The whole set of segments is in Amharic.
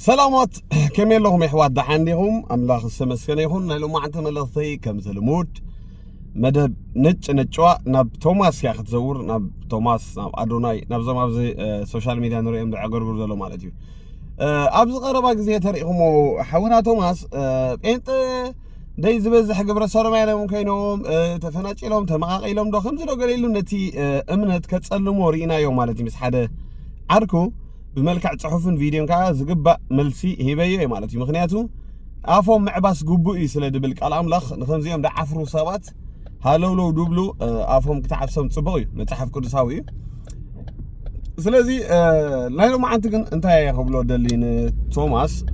سلامات كمل لهم يحواد عندهم أملاخ السمسكنة يهون نلو ما عند ملثي كم زلمود مدب نتشوا نب توماس يا أخي تزور نب توماس نب أدوناي نب زمان بزي سوشيال ميديا نوري أمد عقرب زلوا مالتي أبز قربا زي تاريخهم حونا توماس أنت دايز بز حق برسالة ما يلهم كينهم تفناش لهم تماقي لهم دخم زلوا قليلهم نتي أمنت كتسألوا مورينا يوم مالتي مس حدا عركو بملكع صحفن فيديو كا زقبا ملسي هبيه مالتي مخنياتو افهم معباس غبو يسله دبل قال املاخ نخنزيهم دعفرو سبات هالو لو دوبلو افهم كتعفسم صبوي متحف قدساوي سلازي لايلو ما انت انت يا خبلو دلين توماس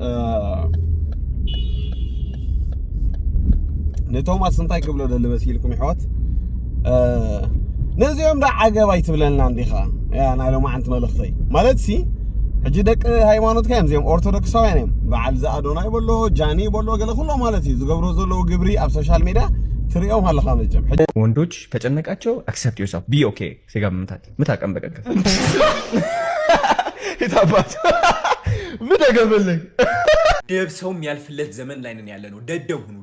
نتوماس انتي قبلو دل بسيلكم يحوت نزيهم دا عقبا يتبللنا عنديخا يا نايلو ما انت ملختي مالتي حجدك هايمانوت كان زيهم أورثودوكساويانهم بعد زادوناي بولو جاني بولو قال كله مالتي زقبرو زلو قبري على السوشيال ميديا تريهم هلا خامس جم ወንዶች ከጨነቃቸው accept yourself be okay ሲጋምታል ምታቀም በቀቀ ይታባት ምታቀበልኝ ደብሰውም ያልፍለት ዘመን ላይ ነን ያለነው ደደብ ሁኑ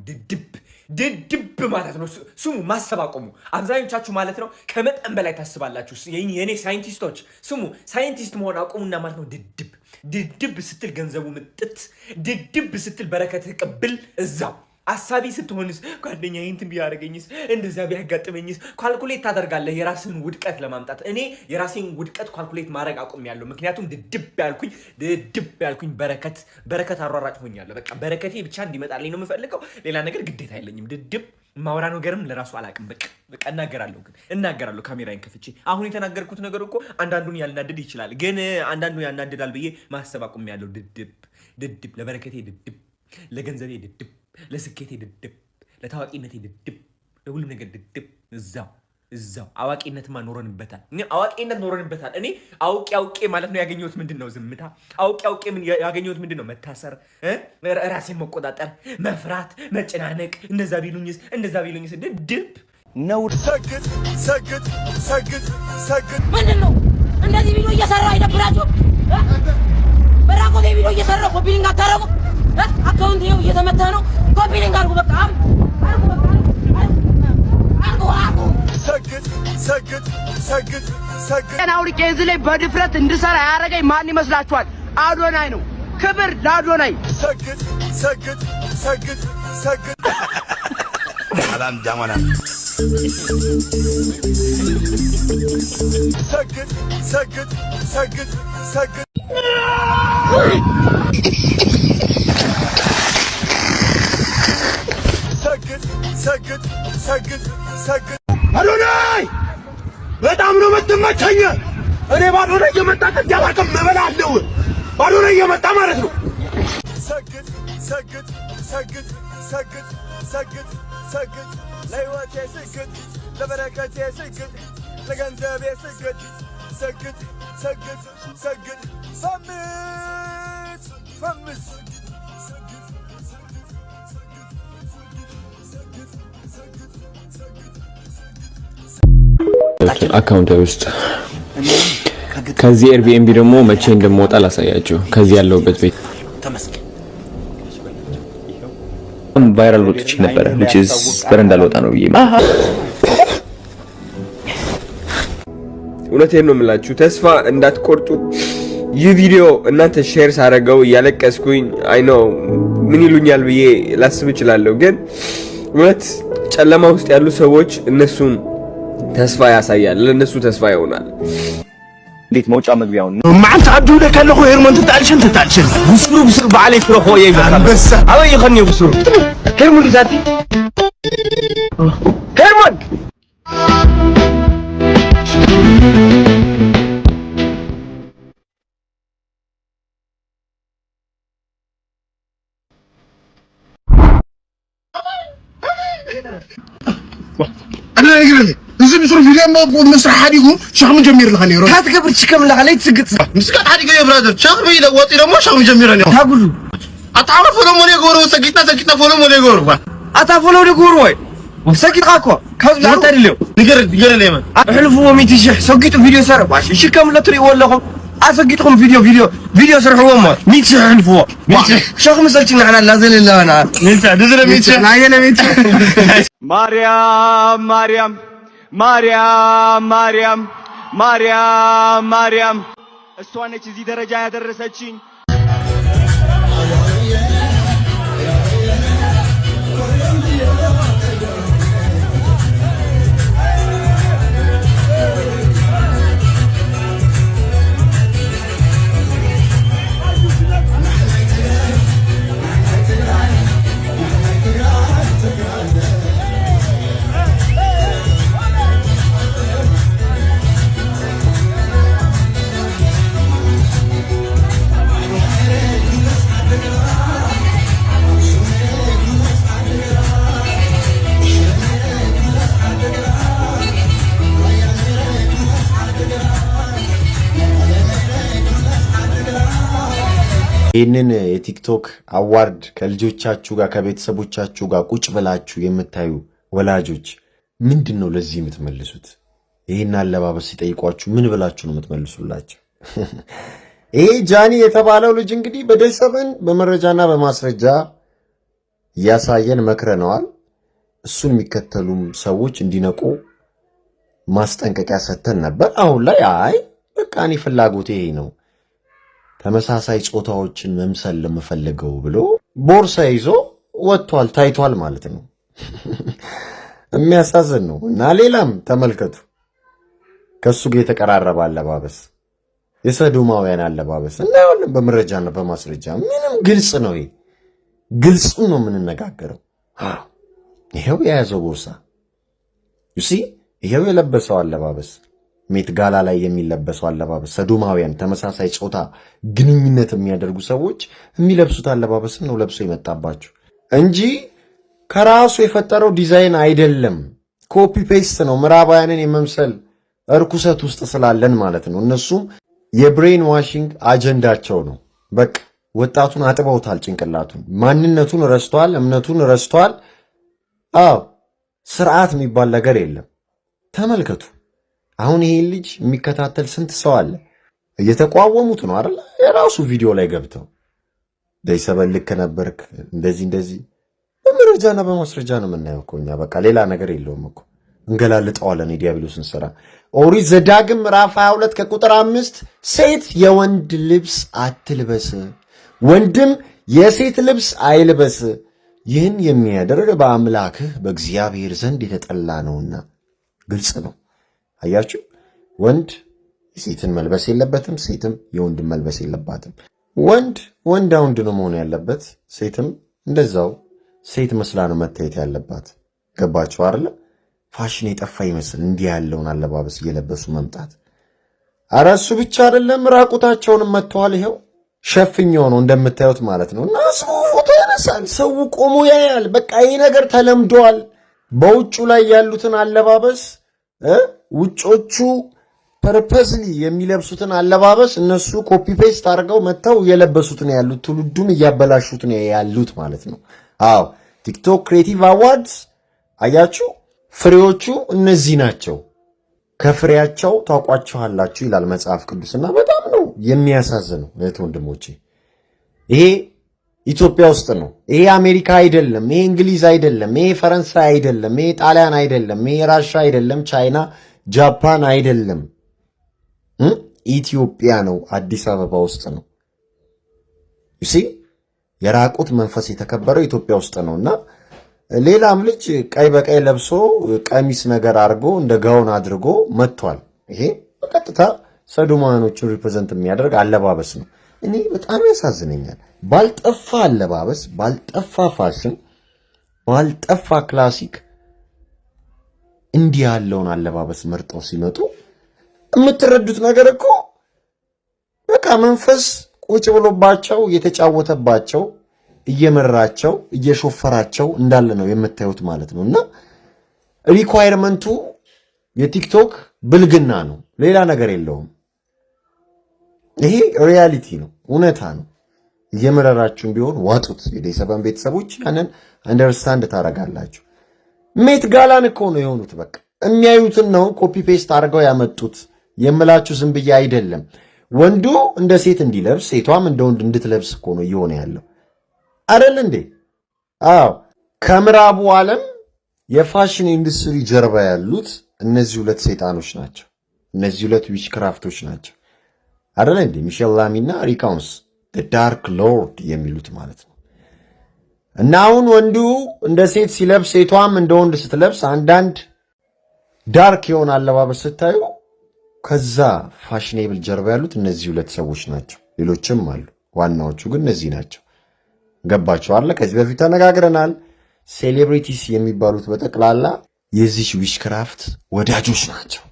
ድድብ ማለት ነው ስሙ ማሰባቆሙ አብዛኞቻችሁ ማለት ነው ከመጠን በላይ ታስባላችሁ የኔ ሳይንቲስቶች ስሙ ሳይንቲስት መሆን አቆሙና ማለት ነው ድድብ ስትል ገንዘቡ ምጥት ድድብ ስትል በረከት ተቀብል እዛው አሳቢ ስትሆንስ ጓደኛ እንትን ቢያረገኝስ እንደዛ ቢያጋጥመኝስ ካልኩሌት ታደርጋለህ የራስህን ውድቀት ለማምጣት እኔ የራሴን ውድቀት ካልኩሌት ማድረግ አቆሚያለሁ ምክንያቱም ድድብ ያልኩኝ በረከት አሯራጭ ሆኛለሁ በቃ በረከቴ ብቻ እንዲመጣልኝ ነው የምፈልገው ሌላ ነገር ግዴታ አይለኝም ድድብ ማውራ ነገርም ለራሱ አላቅም በቃ እናገራለሁ ካሜራዬን ከፍቼ አሁን የተናገርኩት ነገር እኮ አንዳንዱን ያልናደድ ይችላል ግን አንዳንዱ ያናደዳል ብዬ ማሰብ አቆሚያለሁ ድድብ ለበረከቴ ድድብ ለገንዘቤ ድድብ ለስኬቴ ድድብ ለታዋቂነቴ ድድብ ለሁሉም ነገር ድድብ እዛው አዋቂነትማ ኖረንበታል እኔ አውቄ ማለት ነው ያገኘሁት ምንድነው ዝምታ አውቄ ምን ያገኘሁት ምንድነው መታሰር ራሴን መቆጣጠር መፍራት መጨናነቅ እንደዛ ቢሉኝስ ድድብ ነው ሰግድ ምንድነው እንደዚህ ቪዲዮ እየሰራው አይደብራችሁ በራቆቴ ቪዲዮ እየሰራው ኮፒሊንግ አታረጉ አካውንት ይኸው እየተመታ ነው ኮፒሊንግ አርጉ በቃ ሰግድ አውልቄ እዚህ ላይ በድፍረት እንድሰራ ያደረገኝ ማን ይመስላችኋል? አዶናይ ነው። ክብር ለአዶናይ። ሰግድ አላም ጃማና ሰግድ አዶናይ በጣም ነው የምትመቸኝ። እኔ ባዶናይ እየመጣ ተጃባከም መበላለሁ። ባዶናይ እየመጣ ማለት ነው። ሰግድ ለህይወቴ ስግድ ለበረከቴ ስግድ ለገንዘቤ ስግድ ሰግድ ፈምስ አካውንት ውስጥ ከዚህ ኤርቢኤንቢ ደግሞ መቼ እንደምወጣ ላሳያችሁ ከዚህ ያለውበት ቤት ተመስገን ቫይራል ወጥቼ ነበር which is በረንዳ ልወጣ ነው ብዬ እውነቴን ነው የምላችሁ ተስፋ እንዳትቆርጡ ይህ ቪዲዮ እናንተ ሼር ሳረጋው ያለቀስኩኝ አይ ኖ ምን ይሉኛል ብዬ ላስብ እችላለሁ ግን እውነት ጨለማ ውስጥ ያሉ ሰዎች እነሱን ተስፋ ያሳያል ለነሱ ተስፋ ይሆናል እንዴት መውጫ መግቢያው ማንተ አዱለ ከለሁ ሄርሞን ተጣልሽን ብስሩ በዓለይ ፍረኾ ይባል በስ አይ ይኸኒ ብስሩ ሄርሞን ዛቲ ሄርሞን أنا أقول إذا بيصير فيديو ما مسرح حديقهم شغل مجمير لها نيرو ካትገብር ችከም ለሐለይ ትግጥ مسكت حديقة يا برادر شغل بيدا وطي لما شغل مجمير أنا ታጉሉ أتعرف ولا مولي غورو سكيتنا فولا مولي غورو አታፈለው ደጎር ወይ ሰቂት አኮ ካዝ ላንተ አይደለም ንገር ለይ ማን አህልፉ ወሚት ይሽ ሰቂት ቪዲዮ ሰራ ባሽ ሽከም ለትሪ ወለኹም አሰቂትኩም ቪዲዮ فيديو سرحوهم 100 شيخ حلفوا شيخ مسلتنا احنا لازم لنا انت دزنا 100 شيخ عينا 100 مريم مريم مريم مريم مريم مريم እሷ ነች እዚህ ደረጃ ያደረሰችኝ ይህንን የቲክቶክ አዋርድ ከልጆቻችሁ ጋር ከቤተሰቦቻችሁ ጋር ቁጭ ብላችሁ የምታዩ ወላጆች ምንድነው ለዚህ የምትመልሱት? ይሄን አለባበስ ሲጠይቋችሁ ምን ብላችሁ ነው የምትመልሱላቸው? ይሄ ጃኒ የተባለው ልጅ እንግዲህ በደሰበን በመረጃና በማስረጃ ያሳየን መክረነዋል። እሱን የሚከተሉም ሰዎች እንዲነቁ ማስጠንቀቂያ ሰጥተን ነበር። አሁን ላይ አይ በቃ እኔ ፍላጎቴ ይሄ ነው ተመሳሳይ ጾታዎችን መምሰል ለምፈልገው ብሎ ቦርሳ ይዞ ወጥቷል፣ ታይቷል ማለት ነው። የሚያሳዝን ነው። እና ሌላም ተመልከቱ፣ ከሱ ጋር የተቀራረበ አለባበስ፣ የሰዶማውያን አለባበስ እናየዋለን በመረጃና በማስረጃ። ምንም ግልጽ ነው። ይሄ ግልጽ ነው የምንነጋገረው። ይሄው የያዘው ቦርሳ ዩሲ፣ ይሄው የለበሰው አለባበስ ሜት ጋላ ላይ የሚለበሰው አለባበስ፣ ሰዶማውያን ተመሳሳይ ጾታ ግንኙነት የሚያደርጉ ሰዎች የሚለብሱት አለባበስ ነው ለብሶ የመጣባችሁ እንጂ ከራሱ የፈጠረው ዲዛይን አይደለም። ኮፒ ፔስት ነው። ምዕራባውያንን የመምሰል እርኩሰት ውስጥ ስላለን ማለት ነው። እነሱም የብሬን ዋሽንግ አጀንዳቸው ነው። በቃ ወጣቱን አጥበውታል፣ ጭንቅላቱን፣ ማንነቱን ረስተዋል፣ እምነቱን ረስተዋል። አዎ ስርዓት የሚባል ነገር የለም። ተመልከቱ። አሁን ይሄ ልጅ የሚከታተል ስንት ሰው አለ? እየተቋወሙት ነው አይደል? የራሱ ቪዲዮ ላይ ገብተው ደይሰበን ልክ ነበርክ እንደዚህ በመረጃና በማስረጃ ነው የምናየው እኮ እኛ። በቃ ሌላ ነገር የለውም እኮ እንገላልጠዋለን የዲያብሎስን ሥራ። ኦሪት ዘዳግም ምዕራፍ 22 ከቁጥር 5 ሴት የወንድ ልብስ አትልበስ፣ ወንድም የሴት ልብስ አይልበስ፣ ይህን የሚያደርግ በአምላክህ በእግዚአብሔር ዘንድ የተጠላ ነውና። ግልጽ ነው። አያችሁ፣ ወንድ ሴትን መልበስ የለበትም፣ ሴትም የወንድን መልበስ የለባትም። ወንድ ነው መሆን ያለበት፣ ሴትም እንደዛው ሴት መስላ ነው መታየት ያለባት። ገባችሁ አይደለ? ፋሽን የጠፋ ይመስል እንዲህ ያለውን አለባበስ እየለበሱ መምጣት። ኧረ እሱ ብቻ አይደለም፣ ራቁታቸውንም መጥተዋል። ይሄው ሸፍኛው ነው እንደምታዩት ማለት ነው። እና ሰው ፎቶ ያነሳል፣ ሰው ቆሞ ያያል። በቃ ይሄ ነገር ተለምዷል። በውጩ ላይ ያሉትን አለባበስ ውጮቹ ፐርፐስሊ የሚለብሱትን አለባበስ እነሱ ኮፒ ፔስት አድርገው መጥተው እየለበሱት ነው ያሉት። ትውልዱን እያበላሹት ነው ያሉት ማለት ነው። አዎ ቲክቶክ ክሬቲቭ አዋርድስ አያችሁ፣ ፍሬዎቹ እነዚህ ናቸው። ከፍሬያቸው ታውቋቸዋላችሁ ይላል መጽሐፍ ቅዱስና በጣም ነው የሚያሳዝነው እህት ወንድሞቼ። ይሄ ኢትዮጵያ ውስጥ ነው። ይሄ አሜሪካ አይደለም፣ ይሄ እንግሊዝ አይደለም፣ ይሄ ፈረንሳይ አይደለም፣ ይሄ ጣሊያን አይደለም፣ ይሄ ራሻ አይደለም፣ ቻይና ጃፓን አይደለም፣ ኢትዮጵያ ነው። አዲስ አበባ ውስጥ ነው። ዩሲ የራቁት መንፈስ የተከበረው ኢትዮጵያ ውስጥ ነውና ሌላም ልጅ ቀይ በቀይ ለብሶ ቀሚስ ነገር አድርጎ እንደ ጋውን አድርጎ መጥቷል። ይሄ በቀጥታ ሰዶማኖችን ሪፕሬዘንት የሚያደርግ አለባበስ ነው። እኔ በጣም ያሳዝነኛል። ባልጠፋ አለባበስ፣ ባልጠፋ ፋሽን፣ ባልጠፋ ክላሲክ እንዲህ ያለውን አለባበስ መርጠው ሲመጡ የምትረዱት ነገር እኮ በቃ መንፈስ ቁጭ ብሎባቸው እየተጫወተባቸው እየመራቸው እየሾፈራቸው እንዳለ ነው የምታዩት ማለት ነው። እና ሪኳየርመንቱ የቲክቶክ ብልግና ነው፣ ሌላ ነገር የለውም። ይሄ ሪያሊቲ ነው፣ እውነታ ነው። እየመረራችሁም ቢሆን ዋጡት። የዴሰበን ቤተሰቦች ያንን አንደርስታንድ ታረጋላችሁ። ሜት ጋላን እኮ ነው የሆኑት። በቃ የሚያዩትን ነው ኮፒ ፔስት አድርገው ያመጡት የምላችሁ ዝም ብዬ አይደለም። ወንዱ እንደ ሴት እንዲለብስ ሴቷም እንደ ወንድ እንድትለብስ እኮ ነው እየሆነ ያለው አይደል እንዴ? አዎ ከምዕራቡ ዓለም የፋሽን ኢንዱስትሪ ጀርባ ያሉት እነዚህ ሁለት ሰይጣኖች ናቸው። እነዚህ ሁለት ዊች ክራፍቶች ናቸው አይደል እንዴ? ሚሼል ላሚና ሪካውንስ ዳርክ ሎርድ የሚሉት ማለት ነው። እና አሁን ወንዱ እንደ ሴት ሲለብስ ሴቷም እንደ ወንድ ስትለብስ አንዳንድ ዳርክ የሆነ አለባበስ ስታዩ ከዛ ፋሽኔብል ጀርባ ያሉት እነዚህ ሁለት ሰዎች ናቸው። ሌሎችም አሉ፣ ዋናዎቹ ግን እነዚህ ናቸው። ገባችሁ አለ? ከዚህ በፊት ተነጋግረናል። ሴሌብሪቲስ የሚባሉት በጠቅላላ የዚህ ዊችክራፍት ወዳጆች ናቸው።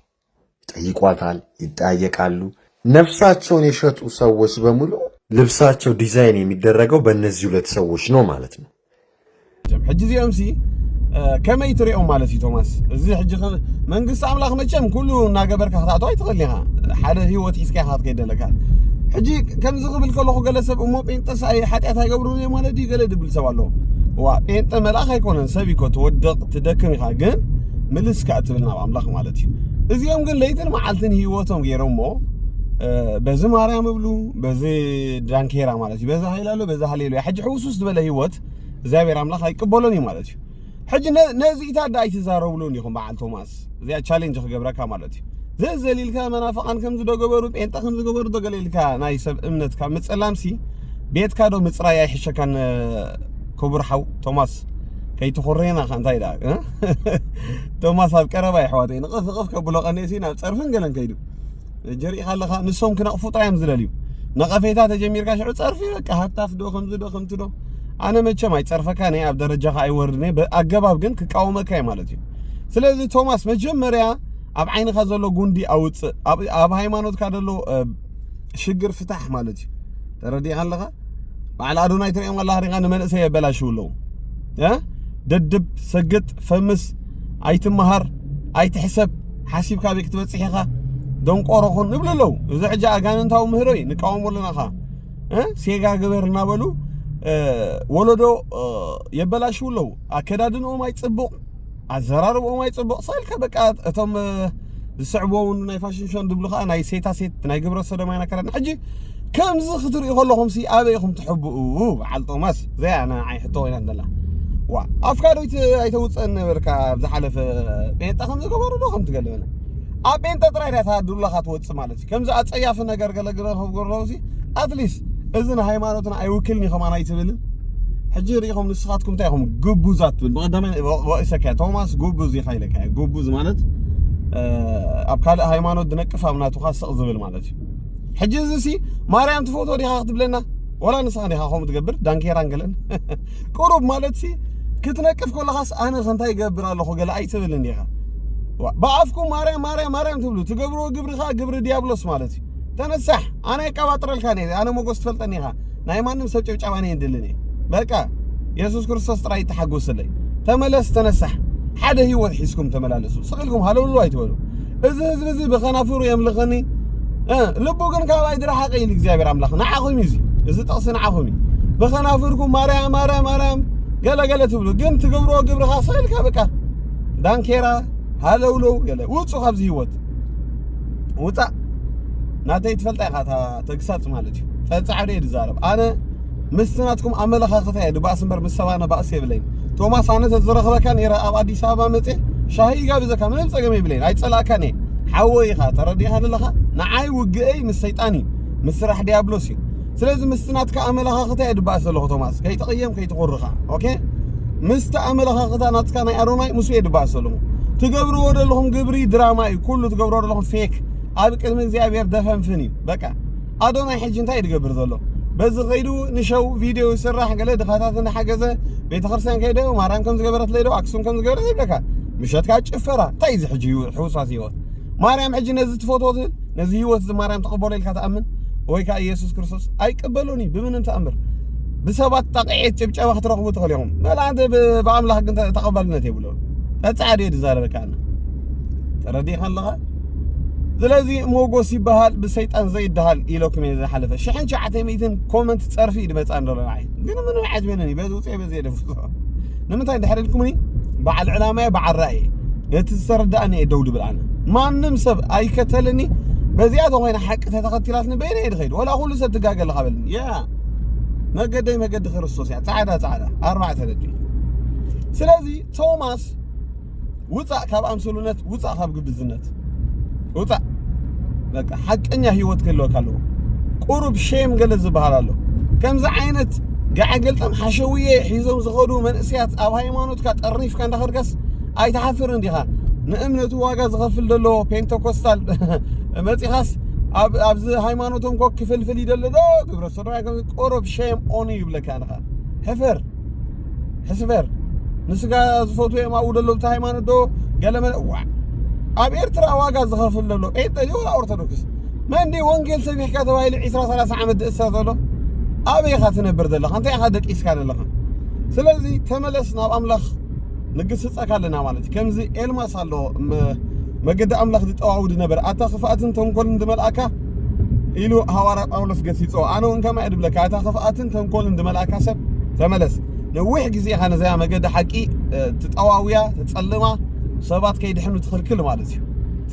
ይጠይቋታል፣ ይጠያየቃሉ። ነፍሳቸውን የሸጡ ሰዎች በሙሉ ልብሳቸው ዲዛይን የሚደረገው በእነዚህ ሁለት ሰዎች ነው ማለት ነው። ሕጂ እዚኦም ሲ ከመይ ትሪኦም ማለት እዩ ቶማስ እዚ ሕጂ መንግስቲ ኣምላኽ መቸም ኩሉ እናገበርካ ክትኣትዋ ኣይትኽእል ኢኻ ሓደ ሂወት ሒዝካ ኢኻ ክትከይደለካ ሕጂ ከምዚ ክብል ከለኹ ገለ ሰብ እሞ ጴንጠስ ሓጢኣት ኣይገብሩን እዮም ማለት እዩ ገለ ድብል ሰብ ኣለዎ ዋ ጴንጠ መልኣኽ ኣይኮነን ሰብ ኢኮ ትወድቕ ትደክም ኢኻ ግን ምልስካ እትብል ናብ ኣምላኽ ማለት እዩ እዚኦም ግን ለይትን መዓልትን ሂወቶም ገይሮም ሞ በዚ ማርያም እብሉ በዚ ዳንኬራ ማለት እዩ በዚ ሃይላሎ በዚ ሃሌሉያ ሕጂ ሕውሱስ ዝበለ ሂወት እግዚኣብሔር ኣምላኽ ኣይቅበሎን እዩ ማለት እዩ ሕጂ ነዚኢታ ዳ ኣይትዛረብሉን ኢኹም በዓል ቶማስ እዚኣ ቻሌንጅ ክገብረካ ማለት እዩ ዘዘሊልካ መናፍቃን ከም ዝደገበሩ ጴንጠ ከም ዝገበሩ ደገለልካ ናይ ሰብ እምነት ካብ ምፅላምሲ ቤትካ ዶ ምፅራይ ኣይሕሸካን ክቡር ሓው ቶማስ ከይትኹሬና ኻ እንታይ ዳ ቶማስ ኣብ ቀረባ ይሕዋተይ ንቕፍ ከብሎ ቀኒሲ ናብ ፀርፍን ገለን ከይዱ ጀሪእኻ ኣለኻ ንሶም ክነቕፉ ጥራዮም ዝደልዩ ነቐፌታ ተጀሚርካ ሽዑ ፀርፊ በቃ ሃታፍ ዶ ከምዚ ዶ ከምቲ ዶ ኣነ መቸም ኣይፀርፈካ ነይ ኣብ ደረጃኻ ኣይወርድነ ኣገባብ ግን ክቃወመካ እየ ማለት እዩ ስለዚ ቶማስ መጀመርያ ኣብ ዓይንኻ ዘሎ ጉንዲ ኣውፅእ ኣብ ሃይማኖትካ ዘሎ ሽግር ፍታሕ ማለት እዩ ተረዲእኻ ኣለኻ በዓል ኣዶናይ ትሪኦም ኣላ ሪኻ ንመንእሰይ የበላሽው ኣለዉ ደድብ ሰግጥ ፈምስ ኣይትመሃር ኣይትሕሰብ ሓሲብካ ቤት ክትበፅሕ ኢኻ ደንቆሮ ኹን ንብሉ ኣለዉ እዚ ሕጂ ኣጋንንታዊ ምህሮ እዩ ንቃወመሉና ኻ ሴጋ ግበር እናበሉ ወለዶ የበላሽው ኣለዉ ኣከዳድንኦም ኣይፅቡቕ ኣዘራርቦኦም ኣይፅቡቕ ሰልካ በቃ እቶም ዝስዕብዎም ናይ ፋሽን ሾን ድብሉ ከዓ ናይ ሴታ ሴት ናይ ግብረ ሰዶማይና ከረድና ሕጂ ከምዚ ክትሪኡ ከለኹም ሲ ኣበይኹም ትሕብኡ በዓል ጦማስ እዚኣ ንዓይ ሕቶ ኮይና ንደላ ዋ ኣፍካ ዶ ኣይተውፅአን ነበርካ ብዝሓለፈ ጴንጠ ከም ዝገበሩ ዶ ከም ትገልበና ኣብ ጴንጠ ጥራይ ዳ ታዱላኻ ትወፅእ ማለት እዩ ከምዚ ኣፀያፊ ነገር ገለግለ ክገብርለዉ ሲ ኣትሊስት እዚ ንሃይማኖትና ኣይውክልኒ ኢኹም ኣነ ኣይትብልን ሕጂ ርኢኹም ንስኻትኩም እንታይ ኢኹም ጉቡዛት ትብል ብቐዳማይ ወእሰካ ቶማስ ጉቡዝ ኢኻ ኢለካ ጉቡዝ ማለት ኣብ ካልእ ሃይማኖት ድነቅፍ ኣብ ናቱኻ ስቕ ዝብል ማለት እዩ ሕጂ እዚ ሲ ማርያም ትፈቶ ዲኻ ክትብለና ወላ ንስኻ ዲኻ ከምኡ ትገብር ዳንኬራን ገለን ቁሩብ ማለት ሲ ክትነቅፍ ከለኻስ ኣነ ከንታይ ይገብር ኣለኹ ገለ ኣይትብልን ዲኻ ብኣፍኩም ማርያም ትብሉ ትገብርዎ ግብሪኻ ግብሪ ዲያብሎስ ማለት እዩ ተነሳሕ ኣነ የቀባጥረልካ ነ ኣነ ሞጎስ ትፈልጠኒ ኢኻ ናይ ማንም ሰብ ጨብጫባ ነ የንድልን እየ በቃ ኢየሱስ ክርስቶስ ጥራይ ተሓጎሰለይ ተመለስ ተነሳሕ ሓደ ህይወት ሒዝኩም ተመላለሱ ስቕልኩም ሃለውሉ ኣይትበሉ እዚ ህዝቢ እዚ ብኸናፍሩ የምልኽኒ ልቡ ግን ካብኣይ ድረሓቀ ኢሉ እግዚኣብሔር ኣምላኽ ንዓኹም እዩ እዚ ጥቕሲ ንዓኹም እዩ ብኸናፍርኩም ማርያም ገለገለ ትብሉ ግን ትገብርዎ ግብርኻ ስቕልካ በቃ ዳንኬራ ሃለውሎው ገለ ውፁ ካብዚ ህይወት ውፃእ ናተይ ትፈልጣ ኢኻ ተግሳፅ ማለት እዩ ፀፃዕደ እየ ድዛረብ ኣነ ምስትናትኩም ኣመለኻኽታ እየ ድባእስ እምበር ምስ ሰባነ ባእስ የብለይን ቶማስ ኣነ ተዝረኽበካ ነይረ ኣብ ኣዲስ ኣበባ መፅእ ሻሂ ይጋብዘካ ምንም ፀገም የብለይን ኣይፀላእካን እየ ሓወይ ኢኻ ተረዲእኻ ዘለኻ ንዓይ ውግአይ ምስ ሰይጣን እዩ ምስ ስራሕ ዲያብሎስ እዩ ስለዚ ምስትናትካ ኣመለኻኽታ እየ ድባእስ ዘለኹ ቶማስ ከይትቕየም ከይትቑርኻ ኦኬ ምስቲ ኣመለኻኽታ ናትካ ናይ ኣዶናይ ምስ እየ ድባእስ ዘለኹ ትገብርዎ ዘለኹም ግብሪ ድራማ እዩ ኩሉ ትገብርዎ ዘለኹም ፌክ ኣብ ቅድሚ እግዚኣብሔር ደፈንፍን እዩ በቃ ኣዶናይ ሕጂ እንታይ እዩ ድገብር ዘሎ በዚ ኸይዱ ንሸው ቪድዮ ይስራሕ ገለ ድኻታት እንዳሓገዘ ቤተክርስትያን ከይደ ማርያም ከም ዝገበረት ለይዶ ኣክሱም ከም ዝገበረት ይብለካ ምሸትካ ጭፈራ እንታይ እዚ ሕጂ ሕውሳት ህይወት ማርያም ሕጂ ነዚ ትፈትዎ ትብል ነዚ ህይወት እዚ ማርያም ተቐበሎ ኢልካ ተኣምን ወይ ከዓ ኢየሱስ ክርስቶስ ኣይቅበሎኒ ብምንም ተኣምር ብሰባት ጣቕዒት ጭብጨባ ክትረኽቡ ትኽእል ኢኹም መላእንተ ብኣምላኽ ግን ተቐባልነት የብሎ ተፃዕደ እየ ድዛረበካ ኣነ ተረዲእኻ ኣለኻ ስለዚ ሞጎስ ይበሃል ብሰይጣን ዘይድሃል ኢሎኩም እየ ዝሓለፈ 1900 ኮመንት ፀርፊ ድመፃ እንደሎ ንዓይ ግን ምንም ዓጅበነኒ በዚ ውፅአ በዚ የደፍ ንምንታይ እንድሕር ኢልኩምኒ በዓል ዕላማየ በዓል ራእየ ነቲ ዝተረዳእኒ እየ ደው ድብል ኣነ ማንም ሰብ ኣይከተልኒ بزيادة وين حق تتخطيلات نبين يدخل ولا أقول سب تجاجل قبل يا ما قد خرصوص يعني تعالى 4 تدري سلازي توماس وطأ كاب أمسلونات وطأ كاب جبزنات وطأ لك حق إني هيوت كله قرب شيم قال الزبالة كم زعينت قاعد قلتم حشوية حيزم زخدو من أسيات أو هاي ما نتكات الريف كان دخل قص أي تحفر عندها نأمنت واجز غفل دلو بينتوكوستال ما تخاس أبز هاي ما نتهم كوك فلفل يدلو قبل الصراحة قرب شيم أوني يبلا كانها حفر نسقى فوتو ما ودلو بتاع هاي ما ندو قال من أبير ترى واجز غفل دلو إيه تلي ولا أرتدوكس ما عندي وانجيل سبيح كاتب هاي العشرة 3 عمد استاذلو أبي خاتنا بردلخ أنت أخذك إسكال لخ سلازي تملسنا بأملاخ نقص أكلنا مالتي كم زي إلما صلوا ما قد أملاخ دي تعود نبر أتخفأت تنقل ندمل أكا إلو هوارق أولس قسيت أنا وإنك ما أدب لك أتخفأت تنقل ندمل أكا سب تملس نوح جزي خان زي ما قد حكي تتقواويا تتسلما صبات كيد حنو تدخل كل مالتي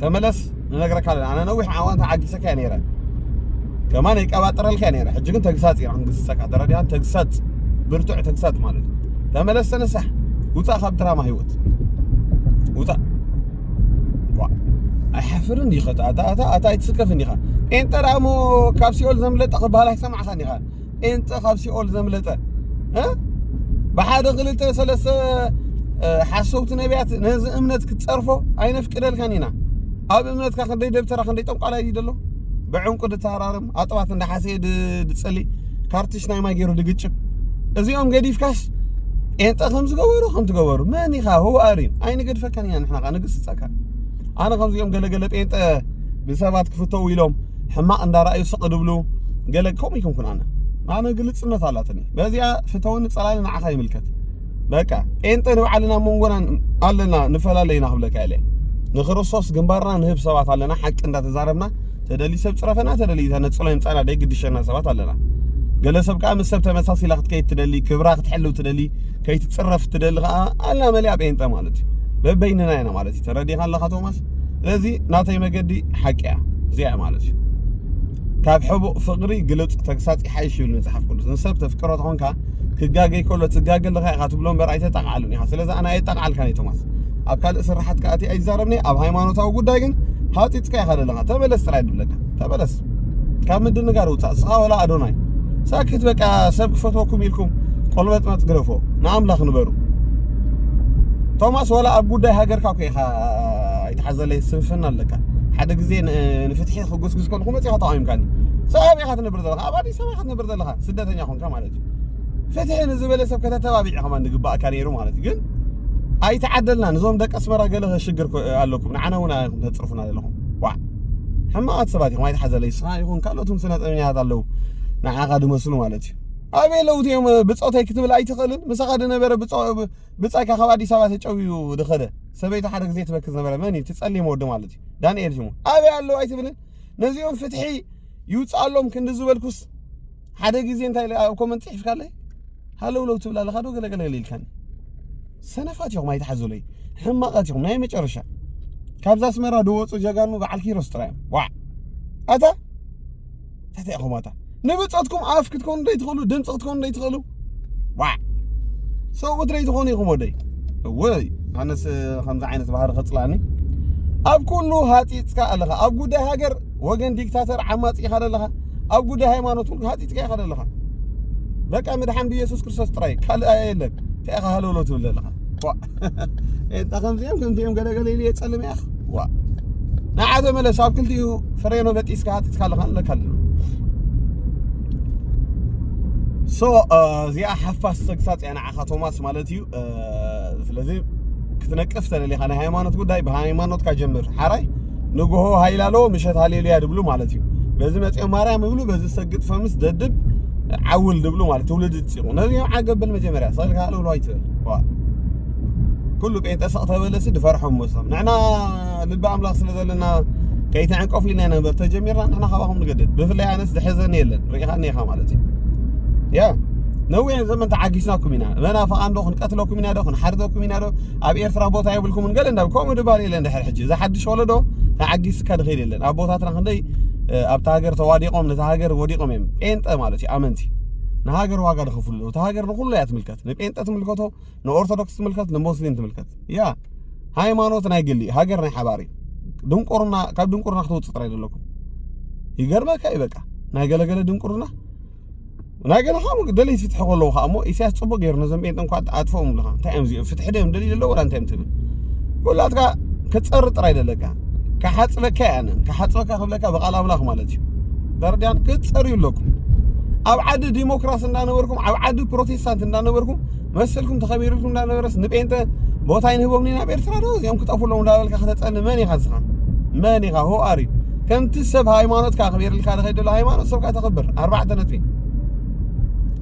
تملس نقرأ كلنا أنا نوح عوانت عاقي سكانيرا كمان هيك أبطر الكانيرا حجي كنت تقسات يعني قصتك درجة تقسات برتوع تقسات مالتي تملس سنسح وطا خبترا ما هيوت وطا أحفرن دي خط أتا يتسكفني خا أنت رامو كابسي أول زملت أخبالك سمع خاني خا أنت كابسي أول زملت ها بحد غلطة سلسة حسوت نبيات نز أمنتك تصرفه أين فكر الكانينا أب أمنتك خندي دبترا خندي تبقى على يدلو بعمق التهرارم أطبعت عند حسيد تسألي كارتش ناي ما يجرو دقيتشب أزيهم قديف كاس أنت خمس جوارو ماني خا هو قريب أين قد فكاني يعني إحنا قانا قصة سكر أنا خمس يوم قلت أنت بسبات كفتو يلوم حماق عند رأي سقد بلو قلت كم يكون كن أنا قلت سنة ثلاثني بزيا فتوون صلالنا عخاي ملكت بكا أنت نوعلنا منقولنا قالنا نفلا لينا هبلك عليه نخرصوص جنبارنا نهب سبات علينا حق أنت تزاربنا تدلي سب صرفنا تدلي هنتصلين صار ديك دشنا سبات علينا قال سبك أمس سبت مساسي لقت كي تدلي كبراك تحلو تدلي كي تتصرف تدلي أنا ملياب أنت مالتي ببيننا أنا مالتي ترى دي خلا خطوماس الذي ناتي مجدي حكيا زي مالتي كاب حبو فقري قلت تقسات حيش بالمسحف كله نسب تفكرت هونك كجاجي كله تجاجل لغاية خاطب لهم برأيته تقعلني حصل إذا أنا يتقعل كاني توماس أبكال إسرحت كأتي أي زاربني أب هايمانوتا وجود دايجن هاتي تكاي خلي لغا تبلس ترايد لك تبلس كم من دون جاروتا صح ولا أدوناي ساكت بقى سبك فتوكم يلكم قلبت ما تقرفوا نعم لا خنبرو توماس ولا أبو ده هاجر كاوكي يتحزن لي سنفنا لك حدا جزين نفتحي خجوز كل خمسة يقطعهم كان سامي خاتنا برد لها أبدي سامي خاتنا برد لها سدتني يا أخوان كم عليك فتحي نزبل سب كذا توابع كمان نجيب كان يروم عليك جن أي تعدلنا نظام دك أسمر قالها شجر قال لكم نعنا ونا نتصرفنا لهم وا حماقات سباتي ما يتحزن لي صاي يكون كلهم سنة أمي هذا اللو نعنا قادو مسلم عليك أبي لو تيم بتصوت هيك تبل أي تخلن مسقاد نبرة بتصاي كخوادي سبات تجويو دخله سبيت حرك زيت بكز نبرة ماني تسألني مود مالتي دانيال جمو أبي قالوا أي تبلن نزيهم فتحي يوتسألهم كن دزوبلكوس حدا جزين تايل أو كومنت يحكي قال لي هلو لو تبلا لخدو قال لي كان سنفات يوم ما يتحزوا لي حماقات يوم نايم يتشرشا كابزاس مرة دوت وجاكانو بعد كيلو سترايم وا أتا تحتي أخو ماتا نبتصاتكم عافكتكم دا يدخلوا دمصاتكم دا يدخلوا وا سو دري تخوني خمودي وي أنا خمسة عينة بحر خطلاني أب كله هاتي تكا لها أب جودة هاجر وجن ديكتاتور عمات يخلى لها أب جودة هيمانوتون هاتي تكا يخلى لها بقى مدحم بيسوس كريستوس تراي قال أيلك تأخذ هلو لو تقول لها وا أنت خمسة يوم كنت يوم قال لي يتسلم يا أخ وا نعاد ملا شاب كلتيو فرينو بتيس كهاتي تكا لها كلنا زي حفاس سكسات يعني عخا توماس مالتيو فلذي كتنقفت لي أنا هيمانوت قداي بهيمانوت كجمر حراي نجوه هايلالو مشت هاليليا دبلو مالتيو بزي متى مريم يقولوا بزي سجد فمس ددب عول دبلو مالت تولد تصيرون هذا عقب بالمجمرة صار قالوا لايتر كله كيت أسقط بلس دفرحهم مسلم نحنا نبى أملاك سلذلنا كيت عنك أفيلنا أنا برتجمرنا نحنا خباهم نجدد بفلي أناس دحزن يلن ريحان يخا مالتي يا نوعي زمان تعاقسناكم هنا أنا فاندو خن قتلوكم هنا دو خن حردوكم هنا دو أبي إرترا بوتا يبلكم من قال إنه كوم دبالي لين دحر حجي إذا حدش ولده كعجيس كده خير لنا أبوتاتنا خندي أبتهاجر تواديقهم نتهاجر وديقهم يم أنت مالتي أمنتي نهاجر واقع دخفل له تهاجر نقول له يتملكت أنت تملكته نأرثوذكس تملكت نمسلم تملكت يا هاي ما نوتنا يقول لي هاجر نحى حباري دنقرنا كاب دنقرنا خطوط تطريد لكم يقرب كاي بقى ناجل دنقرنا ناجل خام دليل فتح والله خامو إساس صبغ غيرنا زمين تنقعد عطفهم لها تعمزي فتح دم دليل له ولا أنت متبن قولاتك كتصر تطريد لك كحصلك أنا كحصلك خبلك بقال أملاك مالتي دردان كتصر لكم أو عد ديمقراطي عندنا وركم أو عد بروتستانت عندنا وركم مسلكم تخبير لكم عندنا ورس نبي أنت بوتاين هو منين بيرترا دوز يوم كنت أقول لهم لا بلك أخذت أنا ماني خزخان ماني هو قاري كم تسب هايمانوت كخبير اللي كان غير له هايمانوت سوق تخبر 4 نتين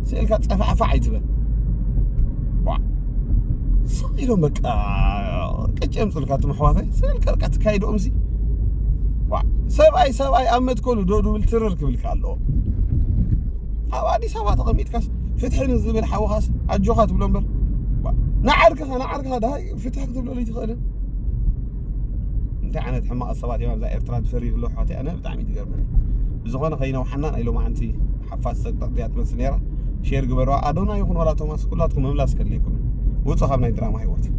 سئلك تفعفع يتبل صايرهم بقى كجم سلكات محواتي سئلك رقت كايد أمسي سبعي أمد كله دودو بالترر كبلك الله أوادي سبعة تقميت كاس فتحين الزبل حواس عجوخات بلنبر نعركها ده فتح كتب له لي تخيل انت عنا تحمق الصبات يوم زي افتراد فريق لوحاتي انا بتعمي تقربني بزغونه خينا وحنان ايلو ما انت حفاز تقطيات مسنيره شير قبروا ادونا يكون ولا توماس كلاتكم مملاس كليكم وتصحابنا دراما هيوت